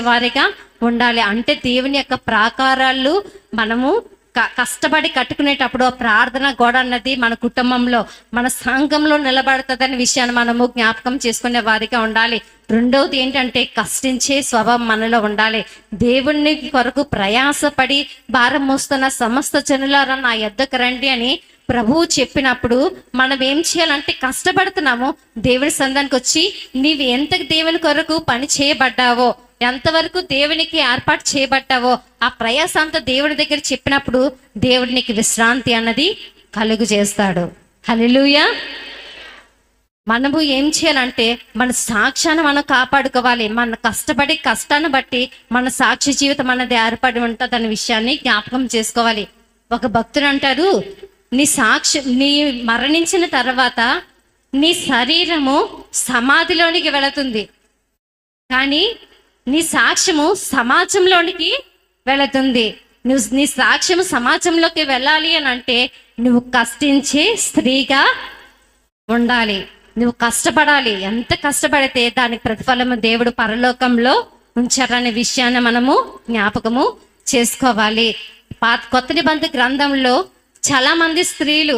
వారిగా ఉండాలి. అంటే దేవుని యొక్క ప్రాకారాలు మనము కష్టపడి కట్టుకునేటప్పుడు ఆ ప్రార్థన గోడ అన్నది మన కుటుంబంలో, మన సంఘంలో నిలబడుతుందనే విషయాన్ని మనము జ్ఞాపకం చేసుకునే వారిగా ఉండాలి. రెండవది ఏంటంటే కష్టించే స్వభావం మనలో ఉండాలి. దేవుని కొరకు ప్రయాసపడి భారం మోస్తున్న సమస్త జనులారా నా యొద్దకు రండి అని ప్రభువు చెప్పినప్పుడు మనం ఏం చేయాలంటే కష్టపడుతున్నాము. దేవుని సంఘానికి వచ్చి నీవు ఎంతకు దేవుని కొరకు పని చేయబడ్డావో, ఎంతవరకు దేవునికి ఏర్పాటు చేయబడ్డావో ఆ ప్రయాస అంతా దేవుడి దగ్గర చెప్పినప్పుడు దేవుడు నీకు విశ్రాంతి అన్నది కలుగు చేస్తాడు. హల్లెలూయా. మనము ఏం చేయాలంటే మన సాక్ష్యాన్ని మనం కాపాడుకోవాలి. మన కష్టపడి కష్టాన్ని బట్టి మన సాక్షి జీవితం అన్నది ఏర్పడి ఉంటుంది అనే విషయాన్ని జ్ఞాపకం చేసుకోవాలి. ఒక భక్తుడు అంటారు, నీ మరణించిన తర్వాత నీ శరీరము సమాధిలోనికి వెళుతుంది, కానీ నీ సాక్ష్యము సమాజంలోనికి వెళుతుంది. నీ సాక్ష్యము సమాజంలోకి వెళ్ళాలి అని అంటే నువ్వు కష్టించే స్త్రీగా ఉండాలి. నువ్వు కష్టపడాలి. ఎంత కష్టపడితే దానికి ప్రతిఫలము దేవుడు పరలోకంలో ఉంచారనే విషయాన్ని మనము జ్ఞాపకము చేసుకోవాలి. కొత్త నిబంధన గ్రంథంలో చాలా మంది స్త్రీలు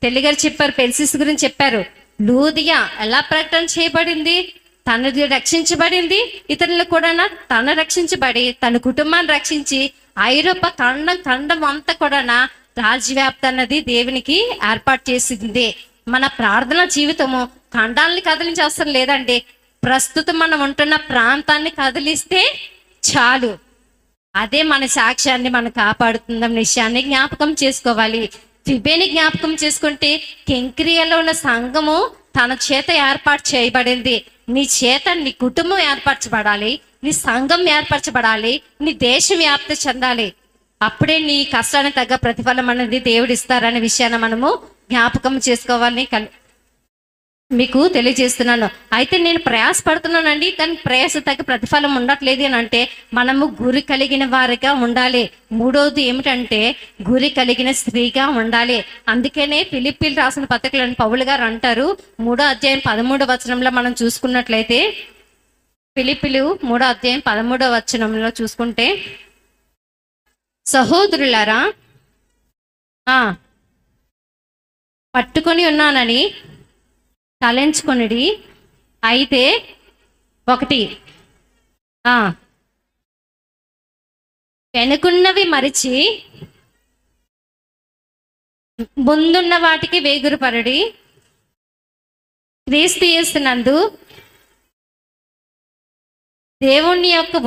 తెలుగుగారు చెప్పారు, పెర్సిస్ గురించి చెప్పారు. లూదియా ఎలా ప్రకటన చేయబడింది, తనది రక్షించబడింది, ఇతరులు కూడా తను రక్షించబడి తన కుటుంబాన్ని రక్షించి ఐరోపా ఖండం అంతా కూడా రాజ్యవ్యాప్తి అన్నది దేవునికి ఏర్పాటు చేసింది. మన ప్రార్థన జీవితము ఖండాలని కదిలించే అవసరం లేదండి. ప్రస్తుతం మనం ఉంటున్న ప్రాంతాన్ని కదిలిస్తే చాలు, అదే మన సాక్ష్యాన్ని మనం కాపాడుతుందన్న విషయాన్ని జ్ఞాపకం చేసుకోవాలి. ఫిబేని జ్ఞాపకం చేసుకుంటే కెంక్రియాలో ఉన్న సంఘము తన చేత ఏర్పాటు చేయబడింది. నీ చేత నీ కుటుంబం ఏర్పరచబడాలి, నీ సంఘం ఏర్పరచబడాలి, నీ దేశం వ్యాప్తి చెందాలి. అప్పుడే నీ కష్టానికి తగ్గ ప్రతిఫలం అనేది దేవుడు ఇస్తారనే విషయాన్ని మనము జ్ఞాపకం చేసుకోవాలని మీకు తెలియజేస్తున్నాను. అయితే నేను ప్రయాసపడుతున్నానండి, కానీ ప్రయాస తగ్గ ప్రతిఫలం ఉండట్లేదు అని అంటే మనము గురి కలిగిన వారిగా ఉండాలి. మూడవది ఏమిటంటే గురి కలిగిన స్త్రీగా ఉండాలి. అందుకనే ఫిలిప్పీలు రాసిన పత్రికలను పౌలు గారు అంటారు, 3వ అధ్యాయం 13వ వచనంలో మనం చూసుకున్నట్లయితే, ఫిలిప్పీలు 3వ అధ్యాయం 13వ వచనంలో చూసుకుంటే, సహోదరులారా పట్టుకొని ఉన్నానని తలంచుకొనిడి, అయితే ఒకటి వెనుకున్నవి మరిచి ముందున్న వాటికి వేగురుపరడి, క్రీస్తు యేసునందు దేవుని యొక్క